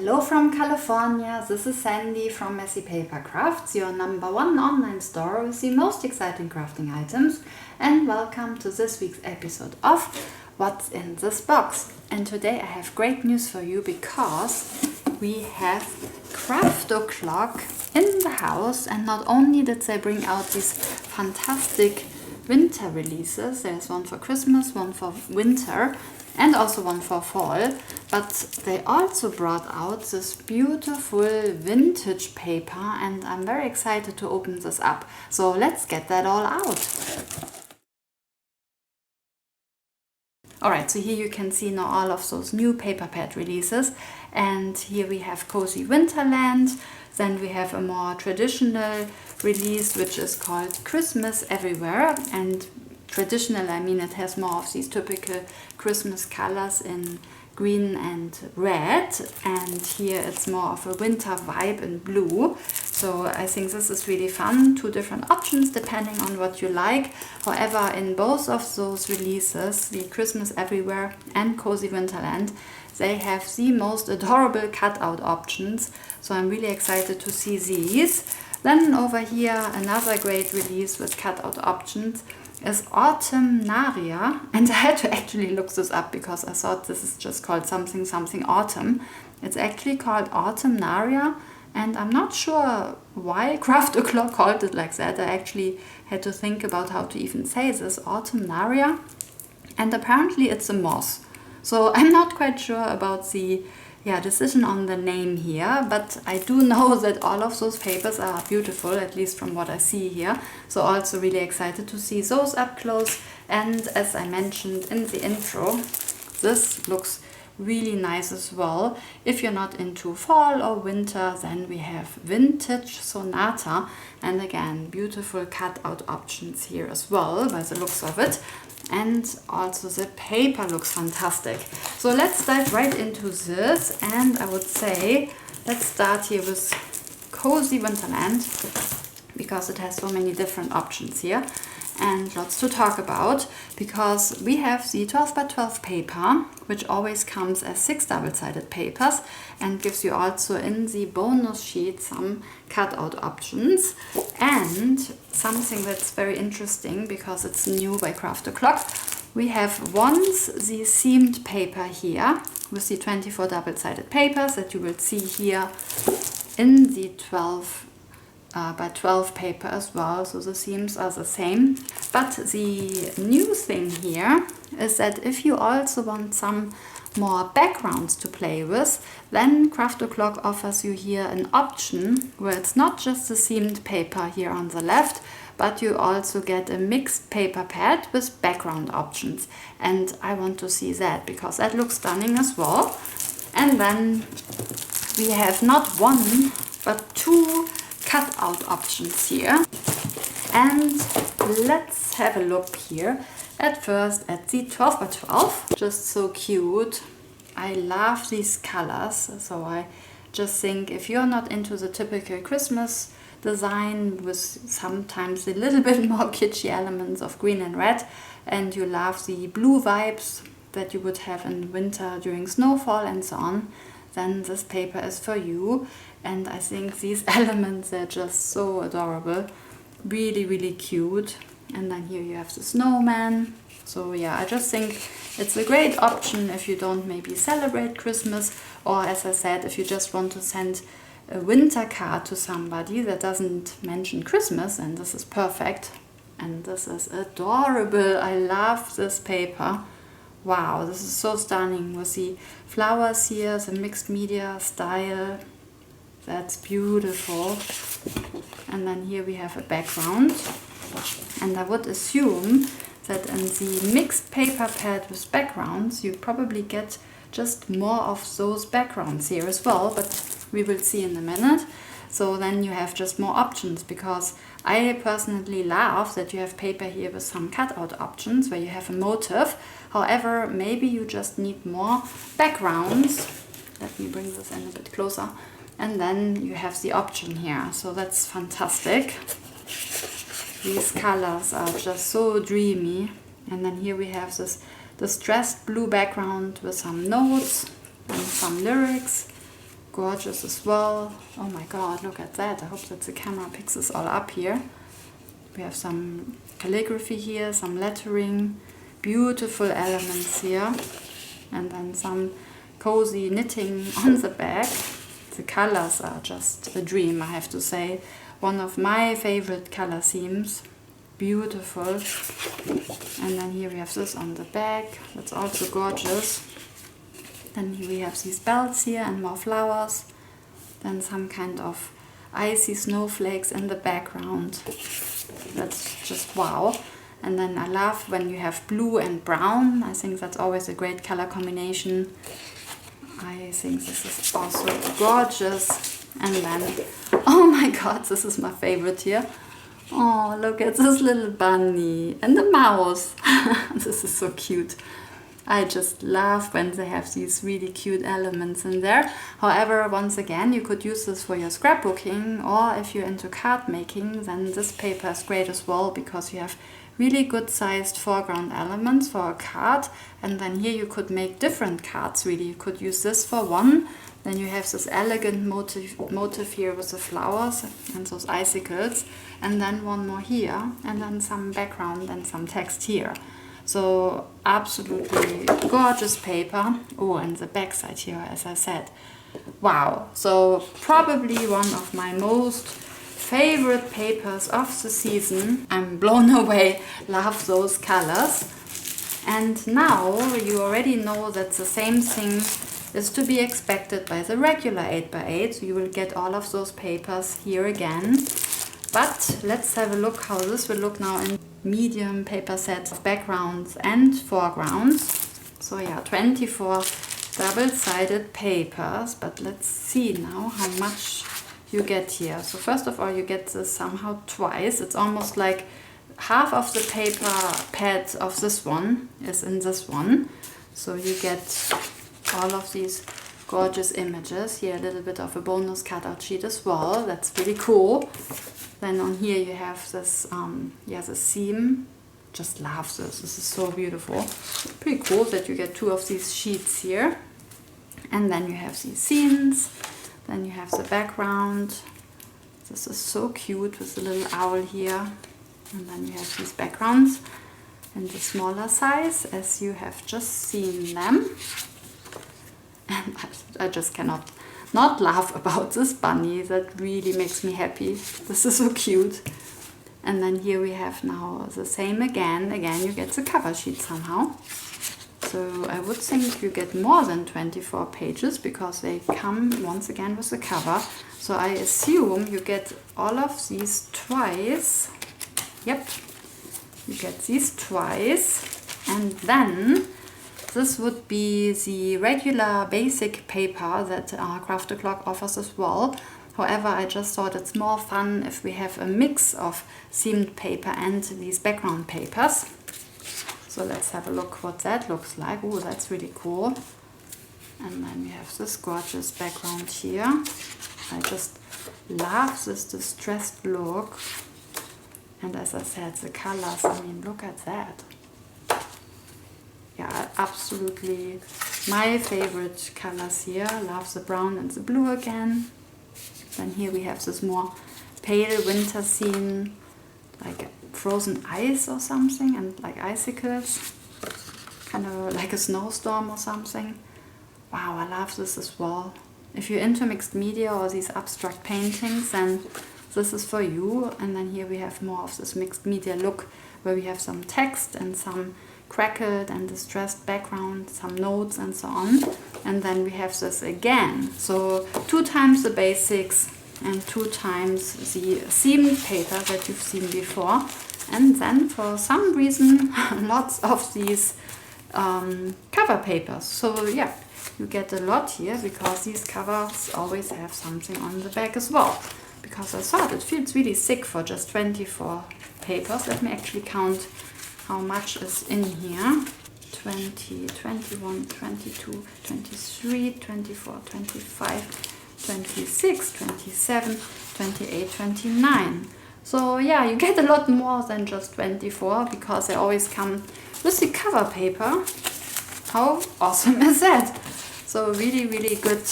Hello from California, this is Sandy from Messy Paper Crafts, your #1 online store with the most exciting crafting items, and welcome to this week's episode of What's in this Box. And today I have great news for you because we have Craft O'Clock in the house, and not only did they bring out these fantastic winter releases, there's one for Christmas, one for winter, and also one for fall, but they also brought out this beautiful vintage paper, and I'm very excited to open this up. So let's get that all out. Alright, so here you can see now all of those new paper pad releases, and here we have Cozy Winterland. Then we have a more traditional release which is called Christmas Everywhere, and traditional, I mean it has more of these typical Christmas colors in green and red, and here it's more of a winter vibe in blue. So I think this is really fun. Two different options depending on what you like. However, in both of those releases, the Christmas Everywhere and Cozy Winterland, they have the most adorable cutout options. So I'm really excited to see these. Then over here, another great release with cutout options is Autumnaria, and I had to actually look this up because I thought this is just called something autumn. It's actually called Autumnaria, and I'm not sure why Craft O'Clock called it like that. I actually had to think about how to even say this, Autumnaria, and apparently it's a moss. So I'm not quite sure about the decision on the name here, but I do know that all of those papers are beautiful, at least from what I see here. So also really excited to see those up close. And as I mentioned in the intro, this looks really nice as well. If you're not into fall or winter, then we have Vintage Sonata, and again beautiful cutout options here as well by the looks of it. And also the paper looks fantastic. So let's dive right into this, and I would say let's start here with Cozy Winterland because it has so many different options here and lots to talk about, because we have the 12 by 12 paper, which always comes as 6 double-sided papers and gives you also in the bonus sheet some cutout options. And something that's very interesting because it's new by Craft O'Clock, we have once the seamed paper here with the 24 double-sided papers that you will see here in the 12 by 12 paper as well, so the seams are the same. But the new thing here is that if you also want some more backgrounds to play with, then Craft O'Clock offers you here an option where it's not just the seamed paper here on the left, but you also get a mixed paper pad with background options. And I want to see that because that looks stunning as well. And then we have not one, but two cutout options here. And let's have a look here at first at the 12 by 12. Just so cute. I love these colors. So I just think if you're not into the typical Christmas design with sometimes a little bit more kitschy elements of green and red, and you love the blue vibes that you would have in winter during snowfall and so on, then this paper is for you. And I think these elements are just so adorable, really, really cute. And then here you have the snowman. So yeah, I just think it's a great option if you don't maybe celebrate Christmas, or as I said, if you just want to send a winter card to somebody that doesn't mention Christmas, and this is perfect. And this is adorable. I love this paper. Wow, this is so stunning with the flowers here, the mixed media style. That's beautiful. And then here we have a background. And I would assume that in the mixed paper pad with backgrounds, you probably get just more of those backgrounds here as well, but we will see in a minute. So then you have just more options, because I personally love that you have paper here with some cutout options where you have a motif. However, maybe you just need more backgrounds. Let me bring this in a bit closer. And then you have the option here. So that's fantastic. These colors are just so dreamy. And then here we have this distressed blue background with some notes and some lyrics. gorgeous as well. Oh my god, look at that. I hope that the camera picks this all up here. We have some calligraphy here, some lettering, beautiful elements here, and then some cozy knitting on the back. The colors are just a dream, I have to say. One of my favorite color themes. Beautiful. And then here we have this on the back. That's also gorgeous. Then here we have these belts here and more flowers. Then some kind of icy snowflakes in the background. That's just wow. And then I love when you have blue and brown. I think that's always a great color combination. I think this is also gorgeous. And then, oh my god, this is my favorite here. Oh, look at this little bunny and the mouse. This is so cute. I just love when they have these really cute elements in there. However, once again, you could use this for your scrapbooking, or if you're into card making, then this paper is great as well, because you have really good sized foreground elements for a card. And then here you could make different cards really. You could use this for one. Then you have this elegant motif here with the flowers and those icicles. And then one more here. And then some background and some text here. So absolutely gorgeous paper. Oh, and the back side here, as I said. Wow. So probably one of my most favorite papers of the season. I'm blown away. Love those colors. And now you already know that the same thing is to be expected by the regular 8x8. So you will get all of those papers here again. But let's have a look how this will look now in medium paper sets of backgrounds and foregrounds. So yeah, 24 double-sided papers. But let's see now how much you get here. So first of all, you get this somehow twice. It's almost like half of the paper pad of this one is in this one. So you get all of these gorgeous images. Here a little bit of a bonus cutout sheet as well. That's really cool. Then on here you have this, this theme. Just love this. This is so beautiful. Pretty cool that you get two of these sheets here. And then you have these scenes. Then you have the background. This is so cute with the little owl here. And then you have these backgrounds in the smaller size, as you have just seen them. And I just cannot not laugh about this bunny. That really makes me happy. This is so cute. And then here we have now the same again. Again, you get the cover sheet somehow. So I would think you get more than 24 pages, because they come once again with the cover. So I assume you get all of these twice. Yep, you get these twice. And then this would be the regular basic paper that Craft O'Clock offers as well. However, I just thought it's more fun if we have a mix of themed paper and these background papers. So let's have a look what that looks like. Oh, that's really cool. And then we have this gorgeous background here. I just love this distressed look. And as I said, the colors, I mean, look at that. Yeah, absolutely my favorite colors here. Love the brown and the blue again. Then here we have this more pale winter scene, like frozen ice or something, and like icicles, kind of like a snowstorm or something. Wow, I love this as well. If you're into mixed media or these abstract paintings, then this is for you. And then here we have more of this mixed media look, where we have some text and some crackled and distressed background, some notes and so on. And then we have this again. So 2 times the basics and 2 times the themed paper that you've seen before. And then for some reason, lots of these cover papers. So yeah, you get a lot here, because these covers always have something on the back as well. Because I thought it feels really thick for just 24 papers. Let me actually count how much is in here. 20, 21, 22, 23, 24, 25, 26, 27, 28, 29. So yeah, you get a lot more than just 24, because they always come with the cover paper. How awesome is that? So really, really good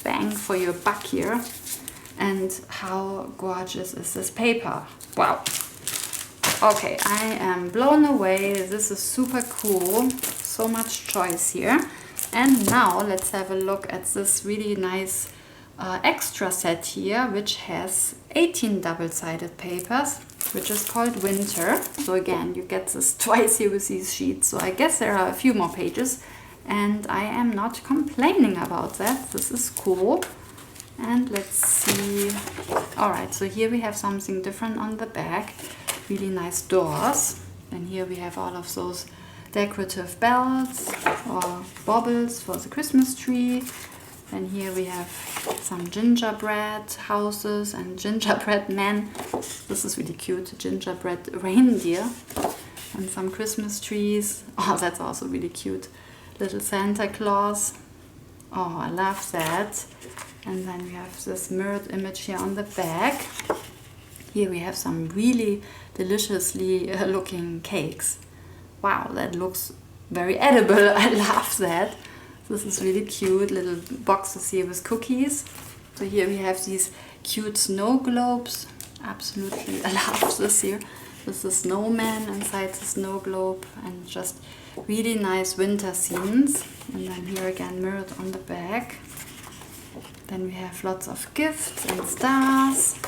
bang for your buck here. And how gorgeous is this paper? Wow. Okay, I am blown away. This is super cool. So much choice here. And now let's have a look at this really nice extra set here, which has 18 double-sided papers, which is called Winter. So again, you get this twice here with these sheets. So I guess there are a few more pages, and I am not complaining about that. This is cool. And let's see. Alright, so here we have something different on the back. Really nice doors. And here we have all of those decorative bells or baubles for the Christmas tree. And here we have some gingerbread houses and gingerbread men. This is really cute. Gingerbread reindeer. And some Christmas trees. Oh, that's also really cute. Little Santa Claus. Oh, I love that. And then we have this mirrored image here on the back. Here we have some really deliciously looking cakes. Wow, that looks very edible. I love that. This is really cute. Little boxes here with cookies. So here we have these cute snow globes. Absolutely, I love this here. This is a snowman inside the snow globe, and just really nice winter scenes. And then here again mirrored on the back. Then we have lots of gifts and stars.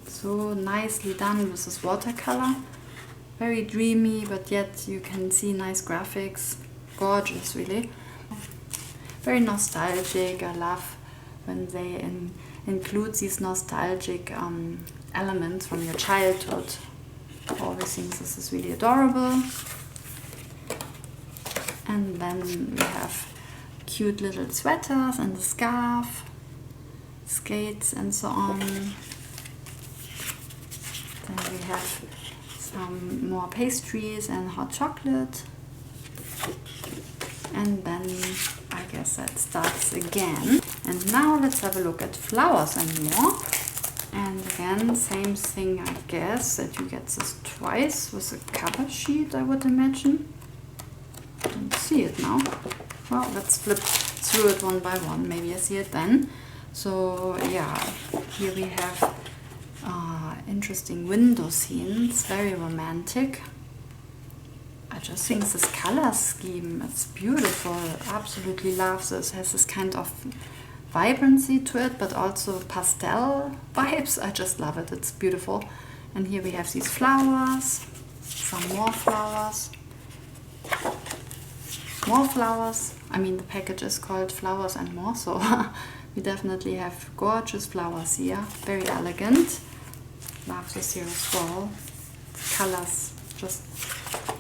So nicely done with this watercolor. Very dreamy, but yet you can see nice graphics. Gorgeous, really. Very nostalgic. I love when they include these nostalgic elements from your childhood. I always think this is really adorable. And then we have cute little sweaters and a scarf, skates and so on. Then we have some more pastries and hot chocolate. And then I guess that starts again. And now let's have a look at flowers and more. And again, same thing, I guess, that you get this twice with a cover sheet, I would imagine. Don't see it now. Well, let's flip through it one by one. Maybe I see it then. So yeah, here we have interesting window scenes, very romantic. I just think this color scheme, it's beautiful. Absolutely love this. It has this kind of vibrancy to it, but also pastel vibes. I just love it. It's beautiful. And here we have these flowers, some more flowers. More flowers. I mean, the package is called Flowers and More, so we definitely have gorgeous flowers here. Very elegant. Love this here as well. Colors, just,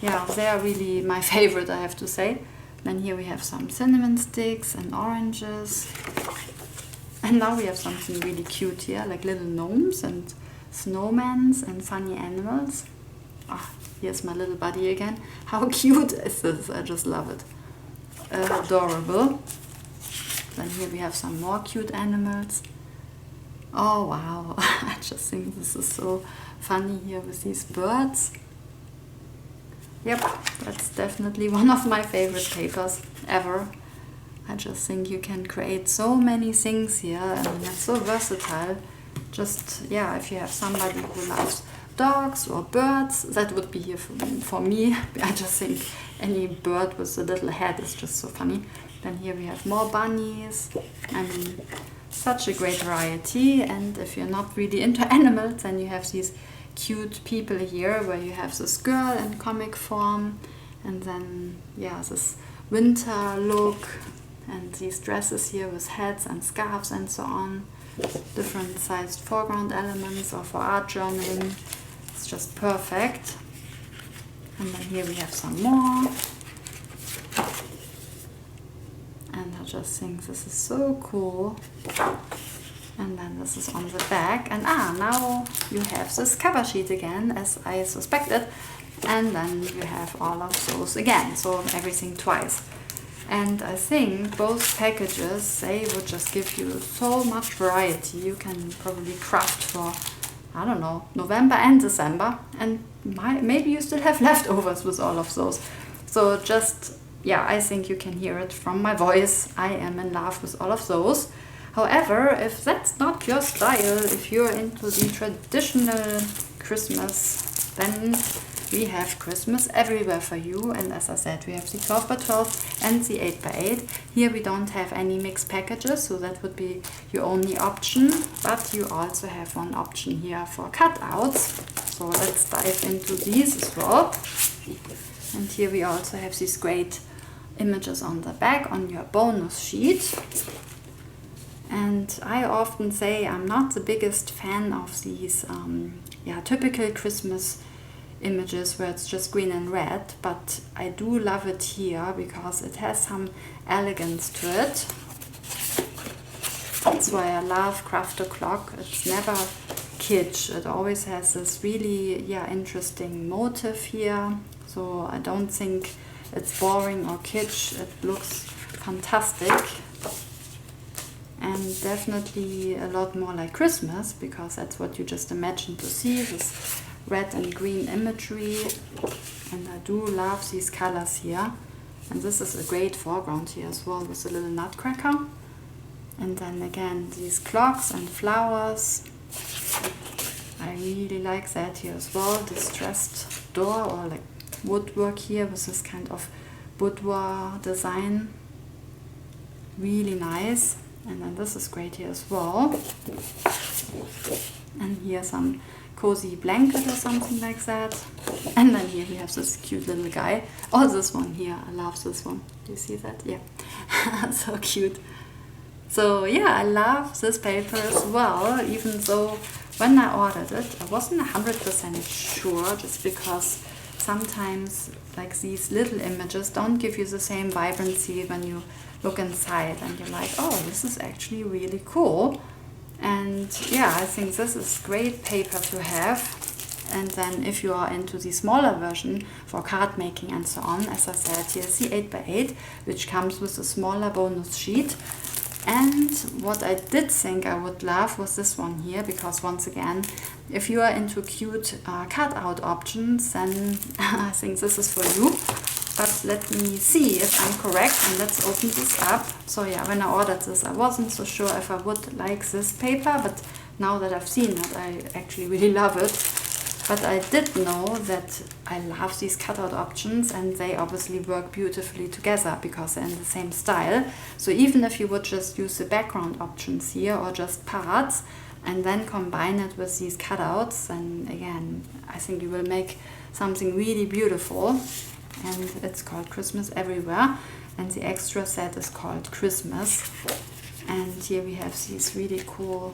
yeah, they are really my favorite, I have to say. Then here we have some cinnamon sticks and oranges. And now we have something really cute here, like little gnomes and snowmen and funny animals. Ah, here's my little buddy again. How cute is this? I just love it. Adorable. Then here we have some more cute animals. Oh wow, I just think this is so funny here with these birds. Yep, that's definitely one of my favorite papers ever. I just think you can create so many things here, and it's so versatile. Just, yeah, if you have somebody who loves dogs or birds, that would be here for me. I just think any bird with a little head is just so funny. Then here we have more bunnies. I mean, such a great variety. And if you're not really into animals, then you have these cute people here, where you have this girl in comic form, and then, yeah, this winter look, and these dresses here with hats and scarves and so on. Different sized foreground elements, or for art journaling. It's just perfect. And then here we have some more. And I just think this is so cool. And then this is on the back. And now you have this cover sheet again, as I suspected. And then you have all of those again, so everything twice. And I think both packages, they would just give you so much variety. You can probably craft for, I don't know, November and December. And maybe you still have leftovers with all of those. So just, yeah, I think you can hear it from my voice. I am in love with all of those. However, if that's not your style, if you're into the traditional Christmas, then we have Christmas everywhere for you. And as I said, we have the 12 by 12 and the 8 by 8. Here we don't have any mixed packages, so that would be your only option. But you also have one option here for cutouts. So let's dive into these as well. And here we also have these great images on the back on your bonus sheet. And I often say I'm not the biggest fan of these typical Christmas images where it's just green and red, but I do love it here because it has some elegance to it. That's why I love Craft Clock. It's never kitsch. It always has this really interesting motif here. So I don't think it's boring or kitsch. It looks fantastic. And definitely a lot more like Christmas, because that's what you just imagined to see, this red and green imagery. And I do love these colors here. And this is a great foreground here as well with a little nutcracker. And then again these clocks and flowers. I really like that here as well. Distressed door or like woodwork here with this kind of boudoir design. Really nice. And then this is great here as well. And here some cozy blanket or something like that. And then here we have this cute little guy. Oh, this one here. I love this one. Do you see that? Yeah. So cute. So yeah, I love this paper as well, even though when I ordered it, I wasn't 100% sure, just because sometimes like these little images don't give you the same vibrancy when you look inside and you're like, oh, this is actually really cool. And yeah, I think this is great paper to have. And then if you are into the smaller version for card making and so on, as I said, here's the 8 by 8, which comes with a smaller bonus sheet. And what I did think I would love was this one here, because once again, if you are into cute cutout options, then I think this is for you. But let me see if I'm correct, and let's open this up. So yeah, when I ordered this, I wasn't so sure if I would like this paper, but now that I've seen it, I actually really love it. But I did know that I love these cutout options, and they obviously work beautifully together because they're in the same style. So even if you would just use the background options here or just parts and then combine it with these cutouts, then again, I think you will make something really beautiful. And it's called Christmas Everywhere, and the extra set is called Christmas. And here we have these really cool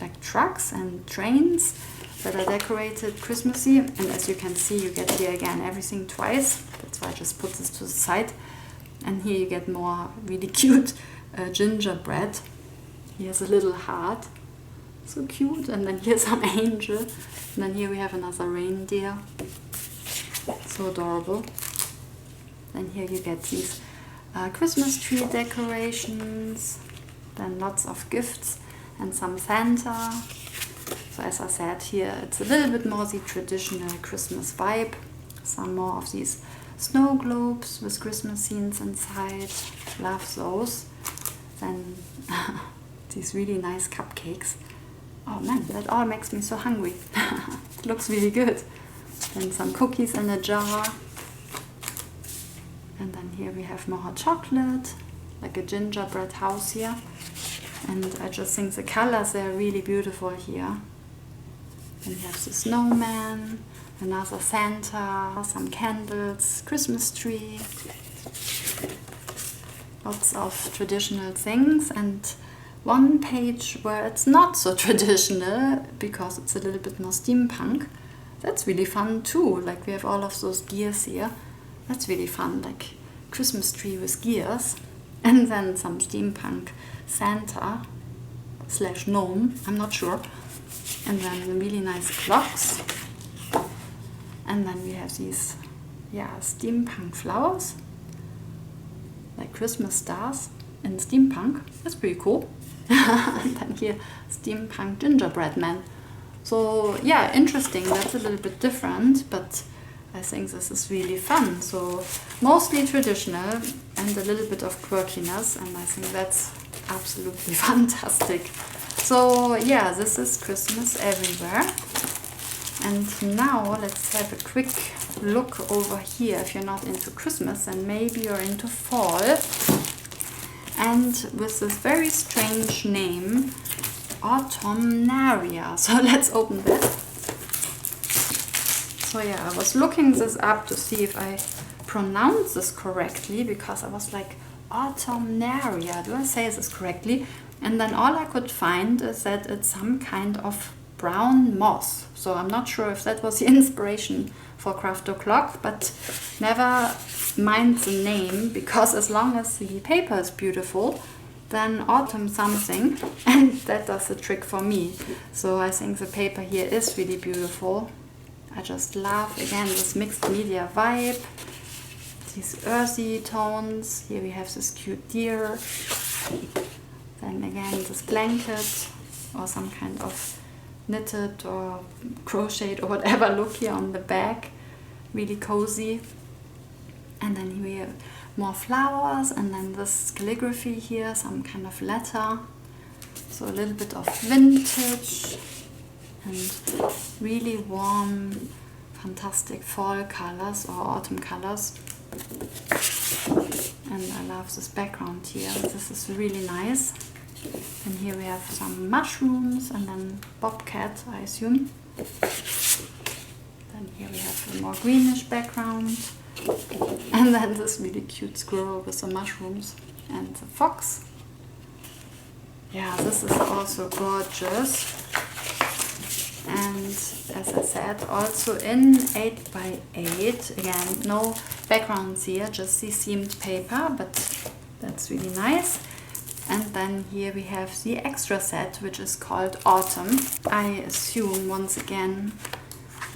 like trucks and trains that are decorated Christmassy. And as you can see, you get here again everything twice. That's why I just put this to the side. And here you get more really cute gingerbread. Here's a little heart, so cute. And then here's some angel. And then here we have another reindeer, so adorable. Then here you get these Christmas tree decorations, then lots of gifts and some Santa. So as I said, here it's a little bit more the traditional Christmas vibe. Some more of these snow globes with Christmas scenes inside. Love those. Then these really nice cupcakes. Oh man, that all makes me so hungry. It looks really good. Then some cookies in a jar. And then here we have more hot chocolate, like a gingerbread house here. And I just think the colors are really beautiful here. And you have the snowman, another Santa, some candles, Christmas tree. Lots of traditional things, and one page where it's not so traditional because it's a little bit more steampunk. That's really fun too. Like we have all of those gears here. That's really fun, like Christmas tree with gears. And then some steampunk Santa / gnome, I'm not sure. And then the really nice clocks. And then we have these, steampunk flowers, like Christmas stars in steampunk. That's pretty cool. And then here, steampunk gingerbread man. So yeah, interesting. That's a little bit different, but I think this is really fun. So mostly traditional and a little bit of quirkiness, and I think that's absolutely fantastic. So yeah, this is Christmas Everywhere. And now let's have a quick look over here. If you're not into Christmas, then maybe you're into fall. And with this very strange name, Autumnaria. So let's open that. So yeah, I was looking this up to see if I pronounce this correctly, because I was like, Autumnaria, do I say this correctly? And then all I could find is that it's some kind of brown moss. So I'm not sure if that was the inspiration for Craft O'Clock, but never mind the name, because as long as the paper is beautiful, then autumn something, and that does the trick for me. So I think the paper here is really beautiful. I just love, again, this mixed media vibe, these earthy tones. Here we have this cute deer, then again this blanket or some kind of knitted or crocheted or whatever look here on the back, really cozy. And then here we have more flowers, and then this calligraphy here, some kind of letter. So a little bit of vintage and really warm, fantastic fall colors or autumn colors. And I love this background here. This is really nice. And here we have some mushrooms and then bobcat, I assume. Then here we have a more greenish background. And then this really cute squirrel with the mushrooms and the fox. Yeah, this is also gorgeous. And as I said, also in 8x8. Again, no backgrounds here, just the seamed paper, but that's really nice. And then here we have the extra set, which is called Autumn. I assume, once again,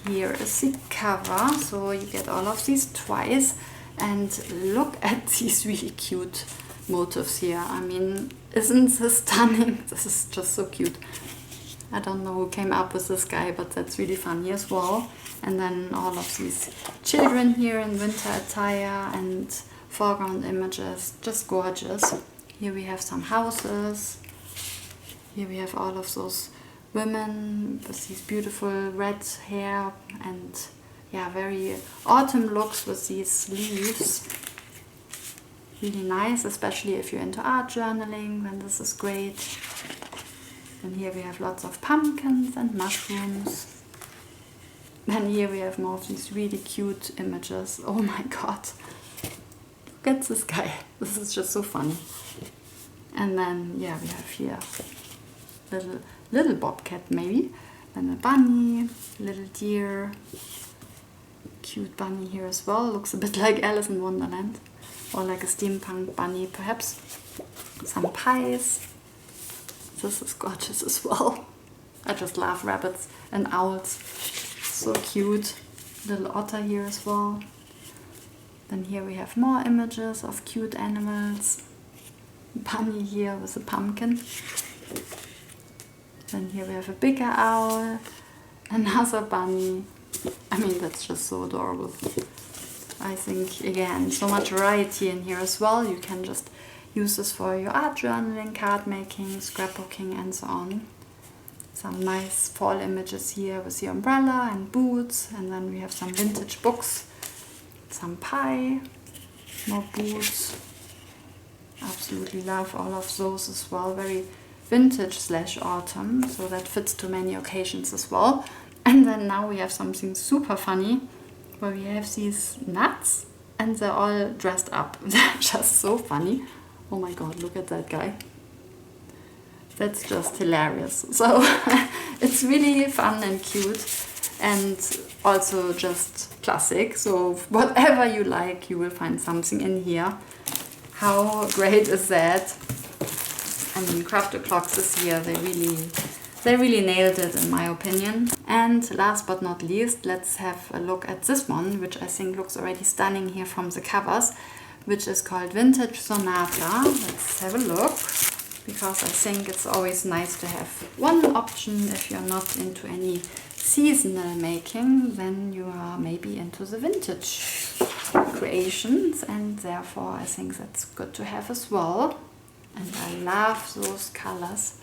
here is the cover, so you get all of these twice. And look at these really cute motifs here. I mean, isn't this stunning? This is just so cute. I don't know who came up with this guy, but that's really funny as well. And then all of these children here in winter attire and foreground images, just gorgeous. Here we have some houses. Here we have all of those women with these beautiful red hair and yeah, very autumn looks with these leaves. Really nice, especially if you're into art journaling, then this is great. And here we have lots of pumpkins and mushrooms. Then here we have more of these really cute images. Oh my god. Look at this guy. This is just so funny. And then, yeah, we have here little bobcat maybe. Then a bunny, little deer. Cute bunny here as well. Looks a bit like Alice in Wonderland. Or like a steampunk bunny perhaps. Some pies. This is gorgeous as well. I just love rabbits and owls. So cute. Little otter here as well. Then here we have more images of cute animals. Bunny here with a pumpkin. Then here we have a bigger owl. Another bunny. I mean, that's just so adorable. I think, again, so much variety in here as well. You can just use this for your art journaling, card making, scrapbooking and so on. Some nice fall images here with the umbrella and boots, and then we have some vintage books, some pie, more boots. Absolutely love all of those as well, very vintage / autumn, so that fits to many occasions as well. And then now we have something super funny, where we have these nuts and they're all dressed up. They're just so funny. Oh my god, look at that guy. That's just hilarious. So it's really fun and cute and also just classic. So whatever you like, you will find something in here. How great is that? I mean, Craft O'Clock this year, they really nailed it in my opinion. And last but not least, let's have a look at this one, which I think looks already stunning here from the covers, which is called Vintage Sonata. Let's have a look, because I think it's always nice to have one option if you're not into any seasonal making, then you are maybe into the vintage creations, and therefore I think that's good to have as well. And I love those colors.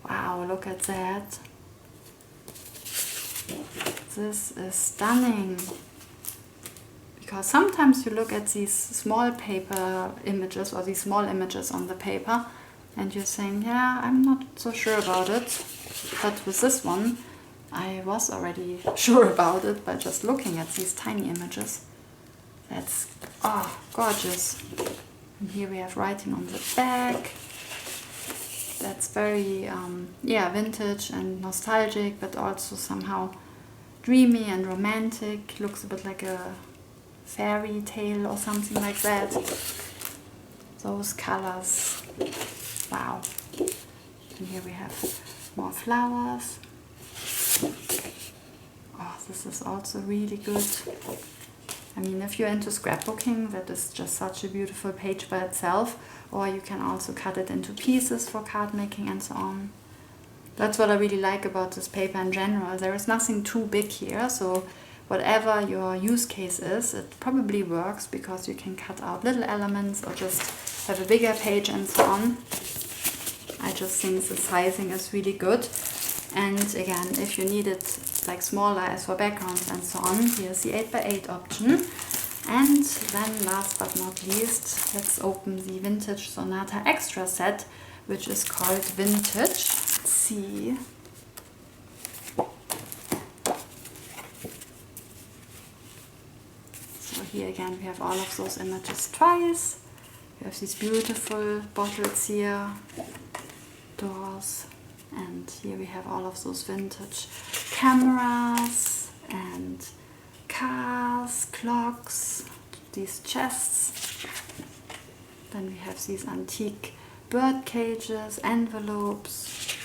Wow, look at that. This is stunning. Because sometimes you look at these small paper images or these small images on the paper and you're saying, yeah, I'm not so sure about it. But with this one, I was already sure about it by just looking at these tiny images. That's, oh, gorgeous. And here we have writing on the back. That's very, yeah, vintage and nostalgic, but also somehow dreamy and romantic. Looks a bit like a fairy tale or something like that. Those colors, wow. And here we have more flowers. Oh, this is also really good. I mean, if you're into scrapbooking, that is just such a beautiful page by itself. Or you can also cut it into pieces for card making and so on. That's what I really like about this paper in general. There is nothing too big here, so whatever your use case is, it probably works because you can cut out little elements or just have a bigger page and so on. I just think the sizing is really good. And again, if you need it like smaller as for backgrounds and so on, here's the 8x8 option. And then last but not least, let's open the Vintage Sonata Extra set, which is called Vintage. Let's see. So here again we have all of those images twice. We have these beautiful bottles here, doors, and here we have all of those vintage cameras and cars, clocks, these chests. Then we have these antique bird cages, envelopes,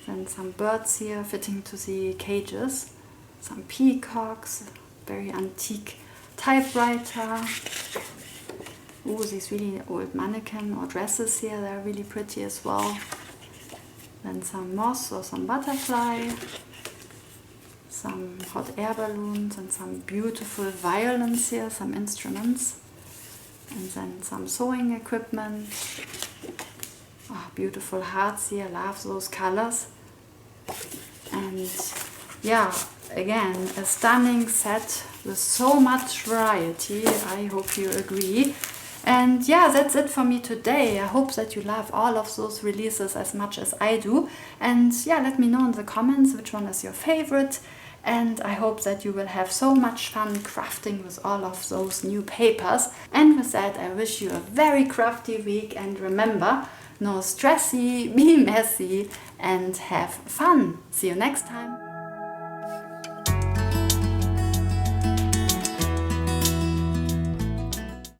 then some birds here fitting to the cages, some peacocks, very antique typewriter. Ooh, these really old mannequin or dresses here, they're really pretty as well. Then some moss or some butterfly, some hot air balloons and some beautiful violins here, some instruments. And then some sewing equipment. Oh, beautiful hearts here, I love those colors. And yeah, again, a stunning set with so much variety. I hope you agree. And yeah, that's it for me today. I hope that you love all of those releases as much as I do. And yeah, let me know in the comments which one is your favorite. And I hope that you will have so much fun crafting with all of those new papers. And with that, I wish you a very crafty week. And remember, no stressy, be messy, and have fun. See you next time.